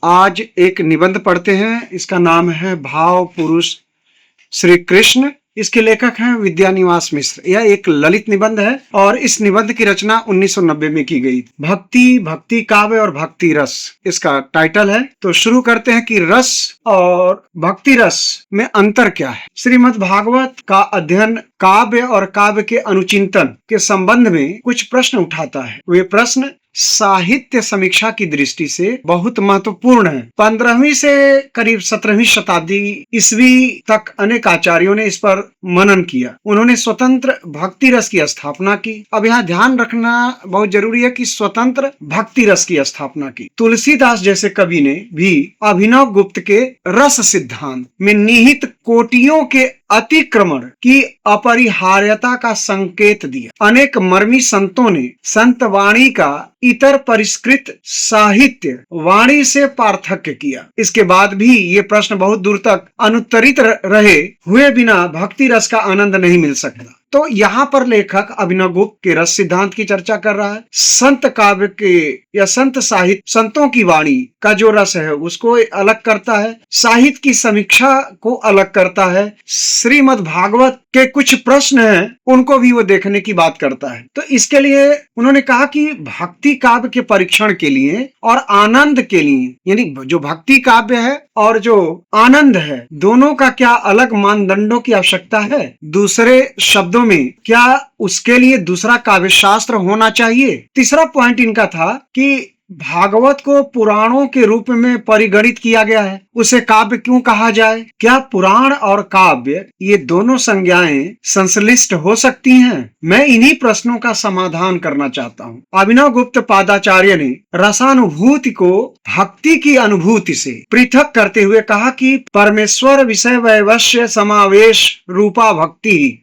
आज एक निबंध पढ़ते हैं। इसका नाम है भाव पुरुष श्री कृष्ण। इसके लेखक हैं विद्यानिवास मिश्र। यह एक ललित निबंध है और इस निबंध की रचना 1990 में की गई। भक्ति, भक्ति काव्य और भक्ति रस इसका टाइटल है। तो शुरू करते हैं कि रस और भक्ति रस में अंतर क्या है। श्रीमद् भागवत का अध्ययन काव्य और काव्य के अनुचिंतन के संबंध में कुछ प्रश्न उठाता है। वे प्रश्न साहित्य समीक्षा की दृष्टि से बहुत महत्वपूर्ण है। 15वीं से करीब 17वीं शताब्दी ईस्वी तक अनेक आचार्यों ने इस पर मनन किया। उन्होंने स्वतंत्र भक्ति रस की स्थापना की। अब यहाँ ध्यान रखना बहुत जरूरी है कि स्वतंत्र भक्ति रस की स्थापना की। तुलसीदास जैसे कवि ने भी अभिनव गुप्त के रस सिद्धांत में निहित कोटियों के अतिक्रमण की अपरिहार्यता का संकेत दिया। अनेक मर्मी संतों ने संत वाणी का इतर परिष्कृत साहित्य वाणी से पार्थक्य किया। इसके बाद भी ये प्रश्न बहुत दूर तक अनुत्तरित रहे हुए बिना भक्ति रस का आनंद नहीं मिल सकता। तो यहाँ पर लेखक अभिनव गुप्त के रस सिद्धांत की चर्चा कर रहा है। संत काव्य के या संत साहित्य, संतों की वाणी का जो रस है उसको अलग करता है, साहित्य की समीक्षा को अलग करता है। श्रीमद् भागवत के कुछ प्रश्न हैं उनको भी वो देखने की बात करता है। तो इसके लिए उन्होंने कहा कि भक्ति काव्य के परीक्षण के लिए और आनंद के लिए, यानी जो भक्ति काव्य है और जो आनंद है, दोनों का क्या अलग मानदंडों की आवश्यकता है। दूसरे शब्दों में क्या उसके लिए दूसरा काव्य शास्त्र होना चाहिए। तीसरा पॉइंट इनका था कि भागवत को पुराणों के रूप में परिगणित किया गया है, उसे काव्य क्यों कहा जाए। क्या पुराण और काव्य ये दोनों संज्ञाएं संश्लिष्ट हो सकती हैं। मैं इन्हीं प्रश्नों का समाधान करना चाहता हूँ। अभिनव गुप्त पादाचार्य ने रसानुभूति को भक्ति की अनुभूति से पृथक करते हुए कहा कि परमेश्वर विषय वैवश्य समावेश रूपा भक्ति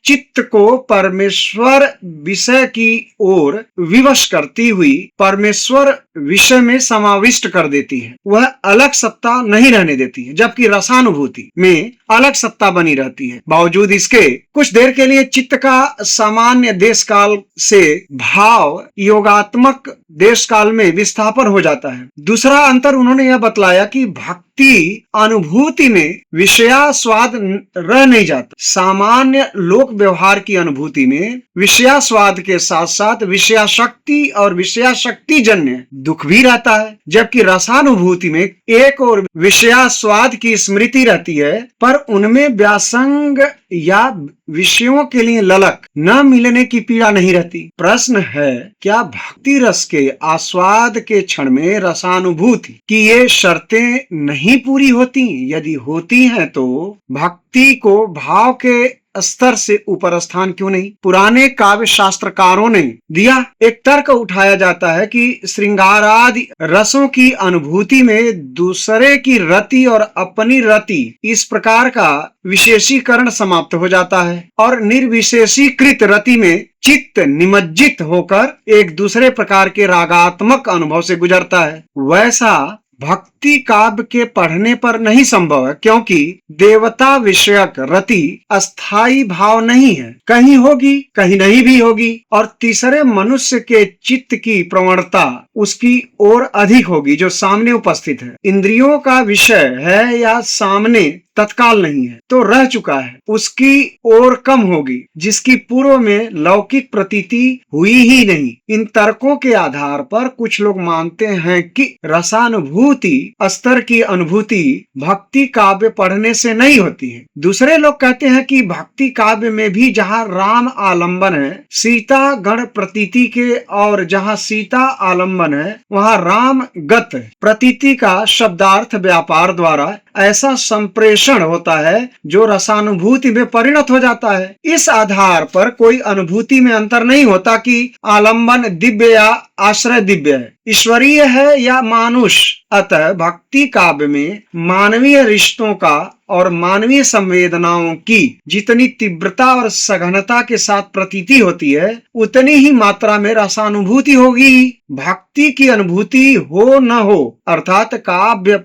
चित्त को परमेश्वर विषय की ओर विवश करती हुई परमेश्वर विषय में समाविष्ट कर देती है। वह अलग सत्ता नहीं रहने देती है, जबकि रसानुभूति में अलग सत्ता बनी रहती है। बावजूद इसके कुछ देर के लिए चित्त का सामान्य देश काल से भाव योगात्मक देश काल में विस्थापन हो जाता है। दूसरा अंतर उन्होंने यह बतलाया कि भक्ति अनुभूति में विषयास्वाद रह नहीं जाता। सामान्य लोक व्यवहार की अनुभूति में विषयास्वाद के साथ साथ विषयाशक्ति और विषयाशक्ति जन्य दुख भी रहता है, जबकि रसानुभूति में एक और विषयास्वाद की स्मृति रहती है, पर उनमें व्यासंग या विषयों के लिए ललक न मिलने की पीड़ा नहीं रहती। प्रश्न है, क्या भक्ति रस के आस्वाद के क्षण में रसानुभूति की ये शर्तें नहीं पूरी होती? यदि होती हैं तो भक्ति को भाव के स्तर से ऊपर स्थान क्यों नहीं। पुराने काव्य शास्त्रकारों ने दिया एक तर्क उठाया जाता है कि श्रृंगारादि रसों की अनुभूति में दूसरे की रति और अपनी रति इस प्रकार का विशेषीकरण समाप्त हो जाता है और निर्विशेषीकृत रति में चित्त निमज्जित होकर एक दूसरे प्रकार के रागात्मक अनुभव से गुजरता है। वैसा भक्ति काव्य के पढ़ने पर नहीं संभव है, क्योंकि देवता विषयक रति अस्थाई भाव नहीं है, कहीं होगी कहीं नहीं भी होगी। और तीसरे मनुष्य के चित्त की प्रवणता उसकी ओर अधिक होगी जो सामने उपस्थित है। इंद्रियों का विषय है या सामने तत्काल नहीं है तो रह चुका है, उसकी ओर कम होगी जिसकी पूर्व में लौकिक प्रतीति हुई ही नहीं। इन तर्कों के आधार पर कुछ लोग मानते हैं कि रसानुभूति स्तर की अनुभूति भक्ति काव्य पढ़ने से नहीं होती है। दूसरे लोग कहते हैं कि भक्ति काव्य में भी जहाँ राम आलंबन है सीता गण प्रतीति के, और जहाँ सीता आलंबन है वहाँ राम गत प्रतीति का शब्दार्थ व्यापार द्वारा ऐसा संप्रेषण होता है जो रसानुभूति में परिणत हो जाता है। इस आधार पर कोई अनुभूति में अंतर नहीं होता कि आलंबन दिव्य या आश्रय दिव्य है, ईश्वरीय है या मानुष। अतः भक्ति काव्य में मानवीय रिश्तों का और मानवीय संवेदनाओं की जितनी तीव्रता और सघनता के साथ प्रतीति होती है, उतनी ही मात्रा में रसानुभूति होगी। भक्ति की अनुभूति हो न हो, अर्थात काव्य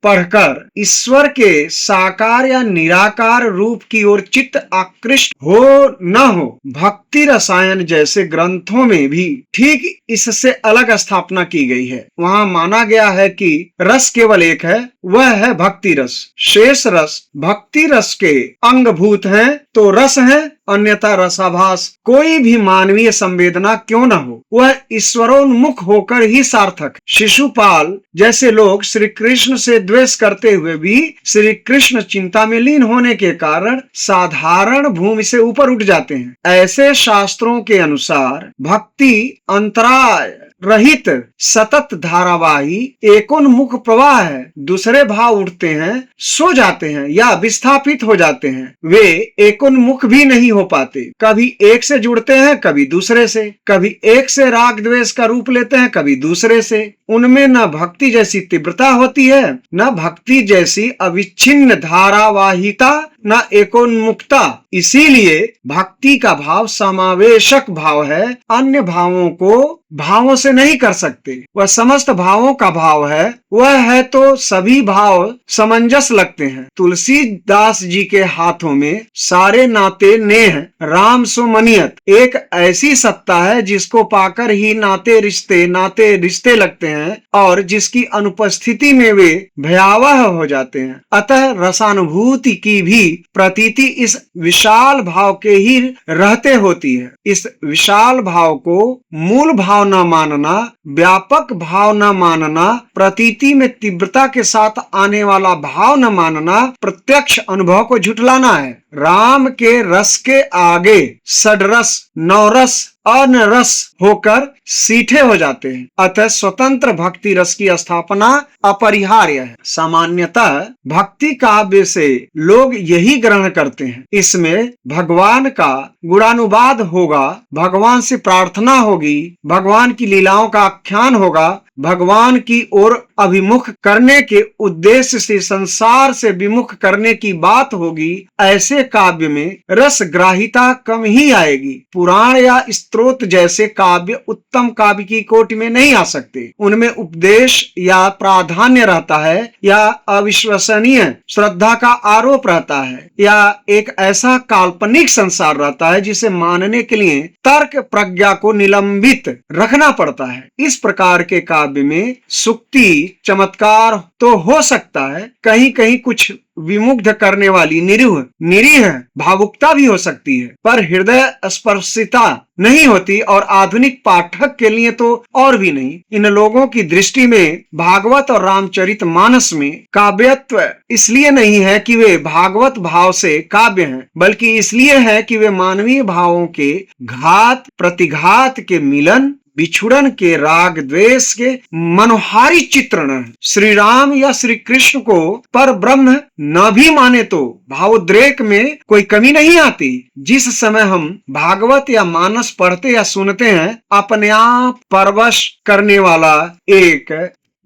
पढ़कर ईश्वर के साकार या निराकार रूप की ओर चित्त आकृष्ट हो न हो, भक्ति रसायन जैसे ग्रंथों में भी ठीक इससे अलग स्थापना की गई है। वहाँ माना गया है कि रस केवल एक है, वह है भक्ति रस। शेष रस भक्ति रस के अंगभूत हैं तो रस है, अन्यथा रसाभास कोई भी मानवीय संवेदना क्यों न हो, वह ईश्वरोन्मुख होकर ही सार्थक। शिशुपाल जैसे लोग श्री कृष्ण से द्वेष करते हुए भी श्री कृष्ण चिंता में लीन होने के कारण साधारण भूमि से ऊपर उठ जाते हैं। ऐसे शास्त्रों के अनुसार भक्ति अंतराय रहित सतत धारावाही एकोन्मुख प्रवाह है। दूसरे भाव उठते हैं, सो जाते हैं या विस्थापित हो जाते हैं। वे एकोन्मुख भी नहीं हो पाते, कभी एक से जुड़ते हैं, कभी दूसरे से, कभी एक से राग द्वेष का रूप लेते हैं, कभी दूसरे से। उनमें न भक्ति जैसी तीव्रता होती है, न भक्ति जैसी अविच्छिन्न धारावाहिता, न एकोन्मुखता। इसीलिए भक्ति का भाव समावेशक भाव है, अन्य भावों को भावों से नहीं कर सकते। वह समस्त भावों का भाव है, वह है तो सभी भाव समंजस लगते हैं। तुलसीदास जी के हाथों में सारे नाते नेह राम सो मनियत, एक ऐसी सत्ता है जिसको पाकर ही नाते रिश्ते लगते हैं और जिसकी अनुपस्थिति में वे भयावह हो जाते हैं। अतः रसानुभूति की भी प्रतीति इस विशाल भाव के ही रहते होती है। इस विशाल भाव को मूल भाव न मानना, व्यापक भाव न मानना, प्रतीति में तीव्रता के साथ आने वाला भाव न मानना, प्रत्यक्ष अनुभव को झुठलाना है। राम के रस के आगे षड्रस नवरस अनरस होकर सीठे हो जाते हैं। अतः स्वतंत्र भक्ति रस की स्थापना अपरिहार्य है। सामान्यतः भक्ति काव्य से लोग यही ग्रहण करते हैं, इसमें भगवान का गुणानुवाद होगा, भगवान से प्रार्थना होगी, भगवान की लीलाओं का आख्यान होगा, भगवान की ओर अभिमुख करने के उद्देश्य से संसार से विमुख करने की बात होगी। ऐसे काव्य में रस ग्राहिता कम ही आएगी। पुराण या स्तोत्र जैसे काव्य उत्तम काव्य की कोटि में नहीं आ सकते। उनमें उपदेश या प्राधान्य रहता है, या अविश्वसनीय श्रद्धा का आरोप रहता है, या एक ऐसा काल्पनिक संसार रहता है जिसे मानने के लिए तर्क प्रज्ञा को निलंबित रखना पड़ता है। इस प्रकार के काव्य में सुक्ति चमत्कार तो हो सकता है, कहीं कहीं कुछ विमुग्ध करने वाली निरीह भावुकता भी हो सकती है, पर हृदय स्पर्शिता नहीं होती, और आधुनिक पाठक के लिए तो और भी नहीं। इन लोगों की दृष्टि में भागवत और रामचरितमानस में काव्यत्व इसलिए नहीं है कि वे भागवत भाव से काव्य हैं, बल्कि इसलिए है कि वे मानवीय भावों के घात प्रतिघात के मिलन, बिछुड़न के राग द्वेष के मनोहारी चित्रण है। श्री राम या श्री कृष्ण को पर ब्रह्म न भी माने तो भावोद्रेक में कोई कमी नहीं आती। जिस समय हम भागवत या मानस पढ़ते या सुनते हैं, अपने आप परवश करने वाला एक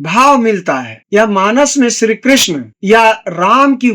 भाव मिलता है। या मानस में श्री कृष्ण या राम की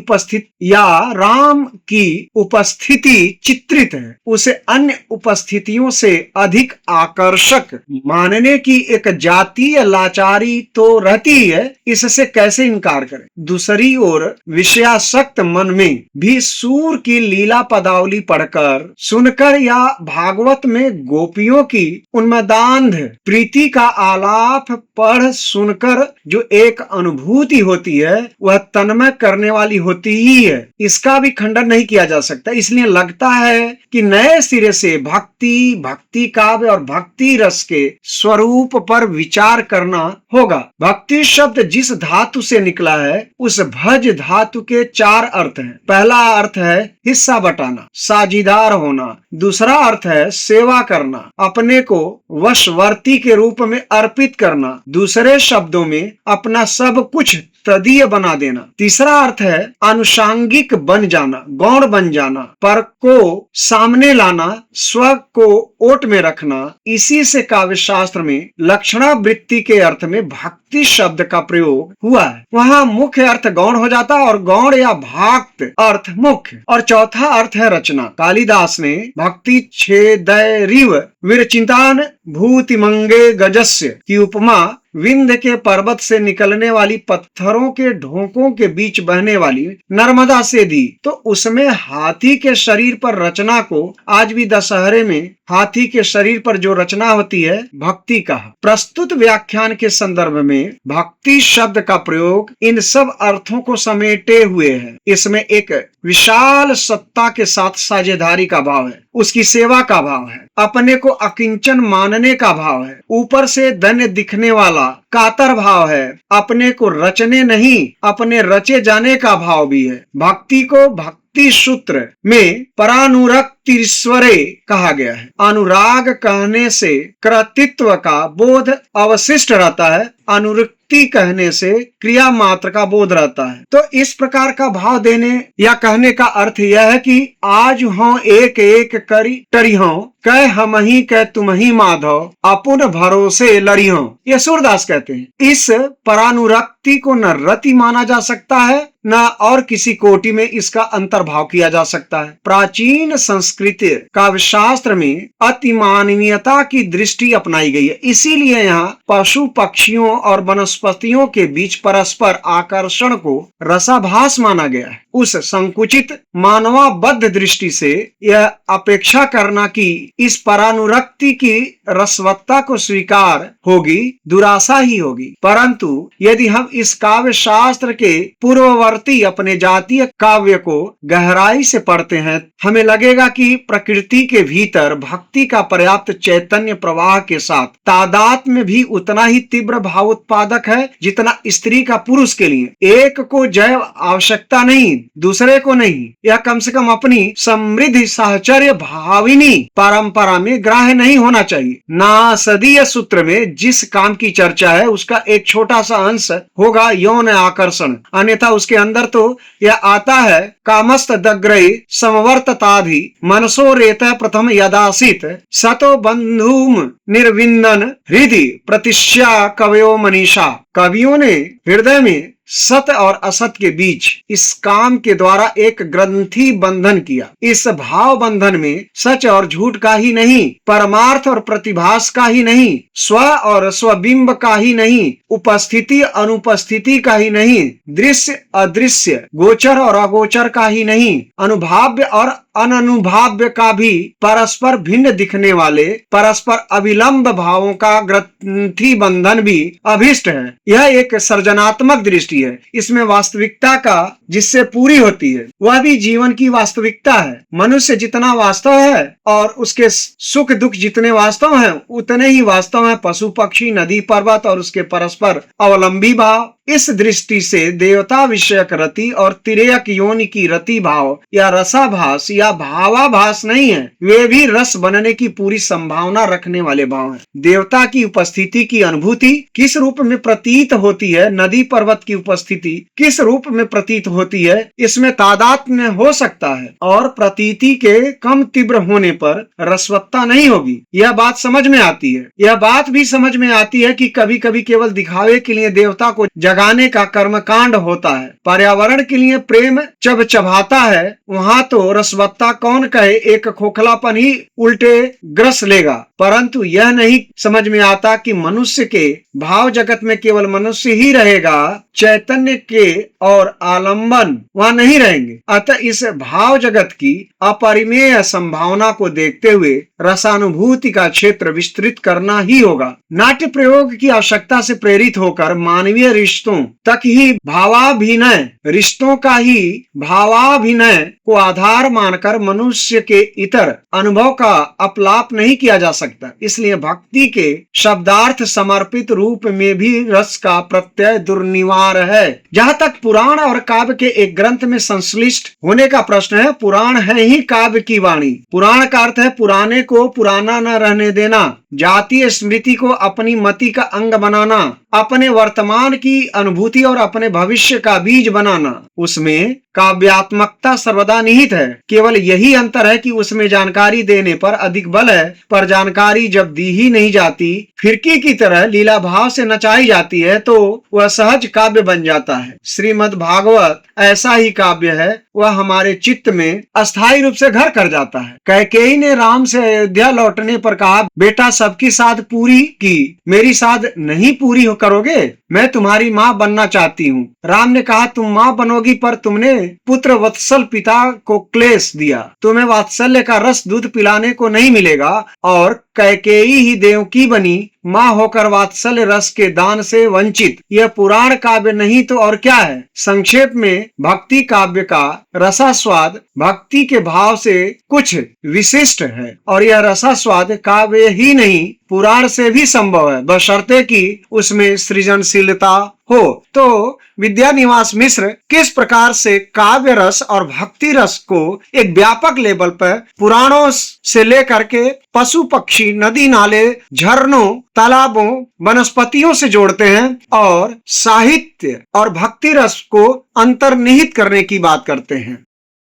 उपस्थिति चित्रित है, उसे अन्य उपस्थितियों से अधिक आकर्षक मानने की एक जातीय लाचारी तो रहती है, इससे कैसे इनकार करें। दूसरी ओर विषयासक्त मन में भी सूर की लीला पदावली पढ़कर सुनकर या भागवत में गोपियों की उन्मदान्ध प्रीति का आलाप पढ़ सुनकर जो एक अनुभूति होती है, वह तन्मय करने वाली होती ही है। इसका भी खंडन नहीं किया जा सकता। इसलिए लगता है कि नए सिरे से भक्ति काव्य और भक्ति रस के स्वरूप पर विचार करना होगा। भक्ति शब्द जिस धातु से निकला है, उस भज धातु के 4 अर्थ हैं। पहला अर्थ है हिस्सा बटाना, साझीदार होना। दूसरा अर्थ है सेवा करना, अपने को वशवर्ती के रूप में अर्पित करना। दूसरे शब्दों में अपना सब कुछ तदीय बना देना। तीसरा अर्थ है अनुषांगिक बन जाना, गौण बन जाना, पर को सामने लाना, स्व को ओट में रखना। इसी से काव्य शास्त्र में लक्षणावृत्ति के अर्थ में भक्ति शब्द का प्रयोग हुआ है। वहाँ मुख्य अर्थ गौण हो जाता और गौण या भक्त अर्थ मुख्य। और चौथा अर्थ है रचना। कालिदास ने भक्ति छेदैरिव विरचितान भूतिमंगे गजस्य की उपमा विंध्य के पर्वत से निकलने वाली पत्थरों के ढोकों के बीच बहने वाली नर्मदा से दी। तो उसमें हाथी के शरीर पर रचना को आज भी दशहरे में हाथी के शरीर पर जो रचना होती है भक्ति कहा। प्रस्तुत व्याख्यान के संदर्भ में भक्ति शब्द का प्रयोग इन सब अर्थों को समेटे हुए है। इसमें एक विशाल सत्ता के साथ साझेदारी का भाव है, उसकी सेवा का भाव है, अपने को अकिंचन मानने का भाव है, ऊपर से धन्य दिखने वाला कातर भाव है, अपने को रचने नहीं अपने रचे जाने का भाव भी है। भक्ति को भक्ति सूत्र में परानुरक्तिश्वरे कहा गया है। अनुराग कहने से कृतित्व का बोध अवशिष्ट रहता है, अनुरक्ति कहने से क्रिया मात्र का बोध रहता है। तो इस प्रकार का भाव देने या कहने का अर्थ यह है कि आज हो एक एक करी टरी हो, कह हम ही कह तुम ही माधव, अपुन भरोसे लड़ी हो। ये सूरदास कहते हैं। इस परानुरक्ति को न रति माना जा सकता है न और किसी कोटि में इसका अंतर्भाव किया जा सकता है। प्राचीन संस्कृत काव्य शास्त्र में अतिमाननीयता की दृष्टि अपनाई गई है। इसीलिए यहाँ पशु पक्षियों और वनस्पतियों के बीच परस्पर आकर्षण को रसाभास माना गया है। उस संकुचित मानवाबद्ध दृष्टि से यह अपेक्षा करना कि इस परानुरक्ति की रसवत्ता को स्वीकार होगी दुराशा ही होगी। परंतु यदि हम इस काव्य शास्त्र के पूर्ववर्ती अपने जातीय काव्य को गहराई से पढ़ते हैं, हमें लगेगा कि प्रकृति के भीतर भक्ति का पर्याप्त चैतन्य प्रवाह के साथ तादात्म्य में भी उतना ही तीव्र भाव उत्पादक है जितना स्त्री का पुरुष के लिए। एक को जैव आवश्यकता नहीं, दूसरे को नहीं। यह कम से कम अपनी समृद्धि साहचर्य भाविनी परंपरा में ग्राह्य नहीं होना चाहिए। नासदीय सूत्र में जिस काम की चर्चा है उसका एक छोटा सा अंश होगा यौन आकर्षण, अन्यथा उसके अंदर तो यह आता है कामस्त दग्रई समवर्तताधि मनसो रेत प्रथम यदासित सतो बंधुम निर्विंदन हृदय प्रतिष्या कवयो मनीषा। कवियों ने हृदय में सत और असत के बीच इस काम के द्वारा एक ग्रंथि बंधन किया। इस भाव बंधन में सच और झूठ का ही नहीं, परमार्थ और प्रतिभास का ही नहीं, स्व और स्वबिंब का ही नहीं, उपस्थिति अनुपस्थिति का ही नहीं, दृश्य अदृश्य, गोचर और अगोचर का ही नहीं, अनुभाव्य और अननुभाव्य का भी परस्पर भिन्न दिखने वाले परस्पर अविलंब भावों का ग्रंथि बंधन भी अभिष्ट है। यह एक सर्जनात्मक दृष्टि है। इसमें वास्तविकता का जिससे पूरी होती है वह भी जीवन की वास्तविकता है। मनुष्य जितना वास्तव है और उसके सुख दुख जितने वास्तव हैं उतने ही वास्तव हैं पशु पक्षी नदी पर्वत और उसके परस्पर अवलंबी भाव। इस दृष्टि से देवता विषयक रति और तिर्यक योनि की रति भाव या रसाभास या भावाभास नहीं है, वे भी रस बनने की पूरी संभावना रखने वाले भाव हैं। देवता की उपस्थिति की अनुभूति किस रूप में प्रतीत होती है, नदी पर्वत की उपस्थिति किस रूप में प्रतीत होती है, इसमें तादात्म्य हो सकता है और प्रतीति के कम तीव्र होने पर रसवत्ता नहीं होगी। यह बात समझ में आती है। यह बात भी समझ में आती है कि कभी कभी केवल दिखावे के लिए देवता को जगाने का कर्मकांड होता है। पर्यावरण के लिए प्रेम जब चबाता है वहां तो रसवत्ता कौन कहे एक खोखलापन ही उल्टे ग्रस लेगा। परंतु यह नहीं समझ में आता कि मनुष्य के भाव जगत में केवल मनुष्य ही रहेगा, चैतन्य के और आलंबन वहां नहीं रहेंगे। अतः इस भाव जगत की अपरिमेय संभावना को देखते हुए रसानुभूति का क्षेत्र विस्तृत करना ही होगा। नाट्य प्रयोग की आवश्यकता से प्रेरित होकर मानवीय रिश्तों तक ही भावाभिनय, रिश्तों का ही भावाभिनय को आधार मानकर मनुष्य के इतर अनुभव का अपलाप नहीं किया जा सकता। इसलिए भक्ति के शब्दार्थ समर्पित रूप में भी रस का प्रत्यय दुर्निवार है। जहां तक पुराण और काव्य के एक ग्रंथ में संश्लिष्ट होने का प्रश्न है, पुराण है ही काव्य की वाणी। पुराण का अर्थ है पुराने को पुराना न रहने देना, जातीय स्मृति को अपनी मति का अंग बनाना, अपने वर्तमान की अनुभूति और अपने भविष्य का बीज बनाना। उसमें काव्यात्मकता सर्वदा निहित है, केवल यही अंतर है कि उसमें जानकारी देने पर अधिक बल है, पर जानकारी जब दी ही नहीं जाती, फिरकी की तरह लीला भाव से नचाई जाती है, तो वह सहज काव्य बन जाता है। श्रीमद् भागवत ऐसा ही काव्य है, वह हमारे चित्त में अस्थायी रूप से घर कर जाता है। कैकेयी ने राम से अयोध्या लौटने पर कहा, बेटा सबकी साध पूरी की, मेरी साध नहीं पूरी करोगे? मैं तुम्हारी माँ बनना चाहती हूँ। राम ने कहा, तुम माँ बनोगी, पर तुमने पुत्र वत्सल पिता को क्लेश दिया, तुम्हें वात्सल्य का रस दूध पिलाने को नहीं मिलेगा। और कैकेयी ही देवकी बनी, माँ होकर वात्सल्य रस के दान से वंचित। यह पुराण काव्य नहीं तो और क्या है? संक्षेप में भक्ति काव्य का रसास्वाद भक्ति के भाव से कुछ विशिष्ट है, और यह रसास्वाद काव्य ही नहीं पुराण से भी संभव है, बशर्ते कि उसमें सृजनशीलता हो। तो विद्यानिवास मिश्र किस प्रकार से काव्य रस और भक्ति रस को एक व्यापक लेवल पर पुराणों से लेकर के पशु पक्षी, नदी नाले, झरनों, तालाबों, वनस्पतियों से जोड़ते हैं, और साहित्य और भक्ति रस को अंतर्निहित करने की बात करते हैं।